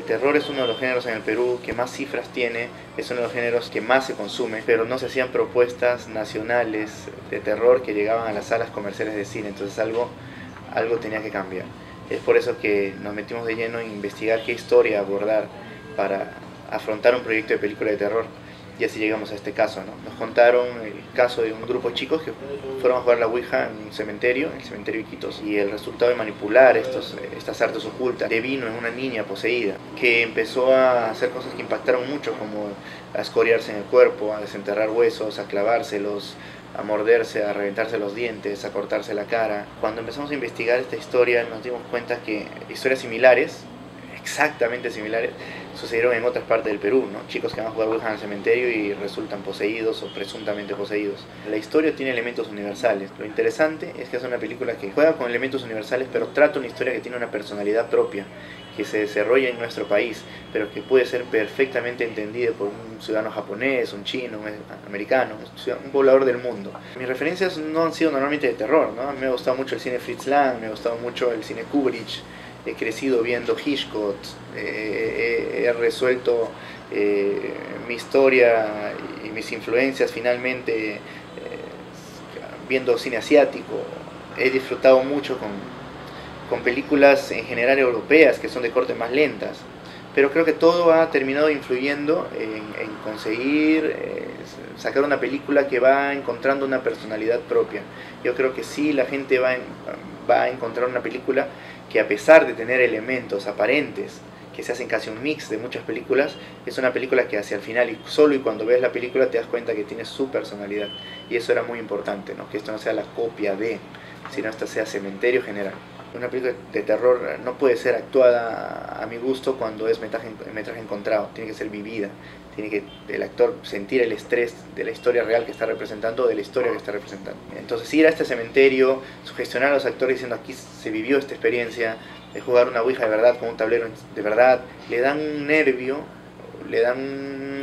terror es uno de los géneros en el Perú que más cifras tiene, es uno de los géneros que más se consume, pero no se hacían propuestas nacionales de terror que llegaban a las salas comerciales de cine, entonces algo tenía que cambiar. Es por eso que nos metimos de lleno en investigar qué historia abordar para afrontar un proyecto de película de terror. Y así llegamos a este caso, ¿no? Nos contaron el caso de un grupo de chicos que fueron a jugar la Ouija en un cementerio, en el cementerio de Iquitos, y el resultado de manipular estas artes ocultas devino en una niña poseída, que empezó a hacer cosas que impactaron mucho, como a escoriarse en el cuerpo, a desenterrar huesos, a clavárselos, a morderse, a reventarse los dientes, a cortarse la cara. Cuando empezamos a investigar esta historia nos dimos cuenta que historias similares, exactamente similares, sucedieron en otras partes del Perú, ¿no? Chicos que van a jugar Ouija en el cementerio y resultan poseídos o presuntamente poseídos. La historia tiene elementos universales. Lo interesante es que es una película que juega con elementos universales, pero trata una historia que tiene una personalidad propia, que se desarrolla en nuestro país, pero que puede ser perfectamente entendida por un ciudadano japonés, un chino, un americano, un poblador del mundo. Mis referencias no han sido normalmente de terror, ¿no? Me ha gustado mucho el cine Fritz Lang, me ha gustado mucho el cine Kubrick. He crecido viendo Hitchcock, he resuelto mi historia y mis influencias finalmente viendo cine asiático. He disfrutado mucho con películas en general europeas que son de corte más lentas, pero creo que todo ha terminado influyendo en conseguir sacar una película que va encontrando una personalidad propia. Yo creo que sí, la gente va a encontrar una película que, a pesar de tener elementos aparentes que se hacen casi un mix de muchas películas, es una película que hacia el final y solo y cuando ves la película te das cuenta que tiene su personalidad, y eso era muy importante, ¿no? Que esto no sea la copia de, sino esta sea Cementerio General. Una película de terror no puede ser actuada a mi gusto cuando es metraje encontrado, tiene que ser vivida, tiene que el actor sentir el estrés de la historia real que está representando o de la historia que está representando. Entonces ir a este cementerio, sugestionar a los actores diciendo aquí se vivió esta experiencia, de jugar una ouija de verdad con un tablero de verdad, le dan un nervio, le dan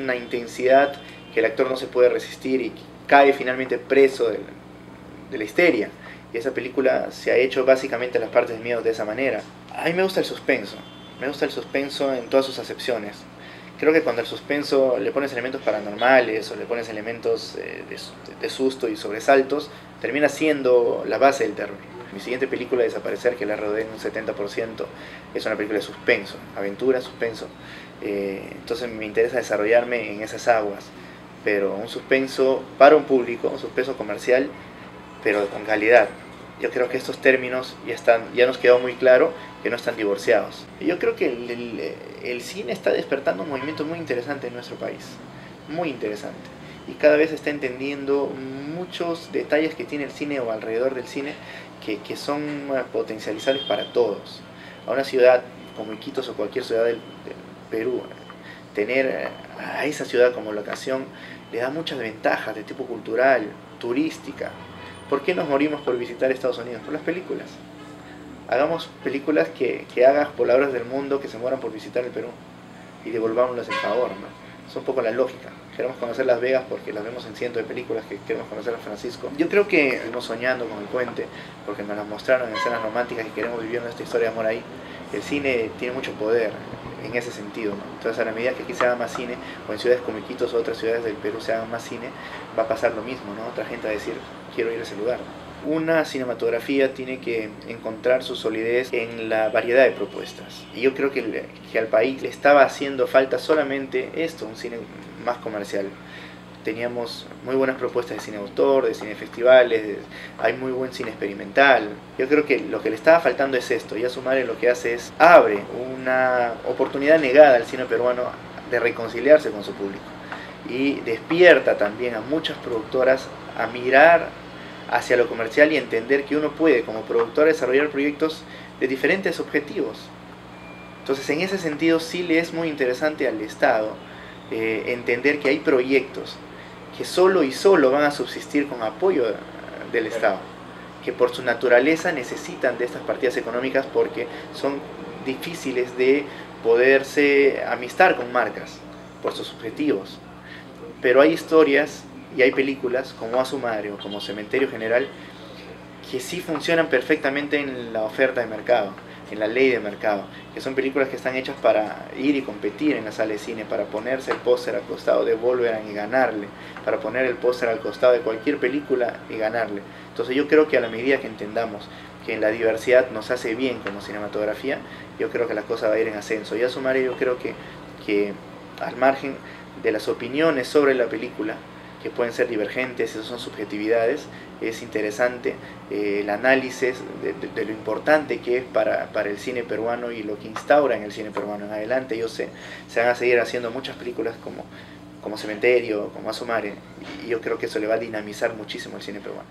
una intensidad que el actor no se puede resistir y cae finalmente preso de la histeria. Y esa película se ha hecho básicamente las partes de miedo de esa manera. A mí me gusta el suspenso en todas sus acepciones. Creo que cuando al suspenso le pones elementos paranormales o le pones elementos de susto y sobresaltos, termina siendo la base del terror. Mi siguiente película, Desaparecer, que la rodé en un 70%, es una película de suspenso, aventura, suspenso. Entonces me interesa desarrollarme en esas aguas, pero un suspenso para un público, un suspenso comercial, pero con calidad. Yo creo que estos términos ya nos quedó muy claro que no están divorciados. Y yo creo que el cine está despertando un movimiento muy interesante en nuestro país, muy interesante. Y cada vez está entendiendo muchos detalles que tiene el cine o alrededor del cine que son potencializables para todos. A una ciudad como Iquitos o cualquier ciudad del Perú, tener a esa ciudad como locación le da muchas ventajas de tipo cultural, turística. ¿Por qué nos morimos por visitar Estados Unidos? Por las películas. Hagamos películas que hagan pobladores del mundo que se mueran por visitar el Perú y devolvámosles el favor, ¿no? Es un poco la lógica. Queremos conocer Las Vegas porque las vemos en cientos de películas, que queremos conocer San Francisco. Yo creo que estamos soñando con el puente porque nos las mostraron en escenas románticas y queremos vivir nuestra historia de amor ahí. El cine tiene mucho poder en ese sentido, ¿no? Entonces, a la medida que aquí se haga más cine, o en ciudades como Iquitos o otras ciudades del Perú se hagan más cine, va a pasar lo mismo, ¿no? Otra gente va a decir, quiero ir a ese lugar. Una cinematografía tiene que encontrar su solidez en la variedad de propuestas. Y yo creo que al país le estaba haciendo falta solamente esto, un cine más comercial. Teníamos muy buenas propuestas de cine autor, de cine festivales, hay muy buen cine experimental. Yo creo que lo que le estaba faltando es esto, y Asumare lo que hace es abre una oportunidad negada al cine peruano de reconciliarse con su público. Y despierta también a muchas productoras a mirar hacia lo comercial y entender que uno puede como productor desarrollar proyectos de diferentes objetivos. Entonces, en ese sentido sí le es muy interesante al Estado entender que hay proyectos que solo van a subsistir con apoyo del Estado, que por su naturaleza necesitan de estas partidas económicas porque son difíciles de poderse amistar con marcas por sus objetivos. Pero hay historias y hay películas como Asumare o como Cementerio General que sí funcionan perfectamente en la oferta de mercado. en La Ley de Mercado, que son películas que están hechas para ir y competir en la sala de cine, para ponerse el póster al costado de Wolverine y ganarle, para poner el póster al costado de cualquier película y ganarle. Entonces yo creo que a la medida que entendamos que la diversidad nos hace bien como cinematografía, yo creo que la cosa va a ir en ascenso. Y a sumar, yo creo que al margen de las opiniones sobre la película, que pueden ser divergentes, esas son subjetividades, es interesante el análisis de lo importante que es para el cine peruano y lo que instaura en el cine peruano en adelante. Yo sé, se van a seguir haciendo muchas películas como Cementerio, como Asomare, y yo creo que eso le va a dinamizar muchísimo el cine peruano.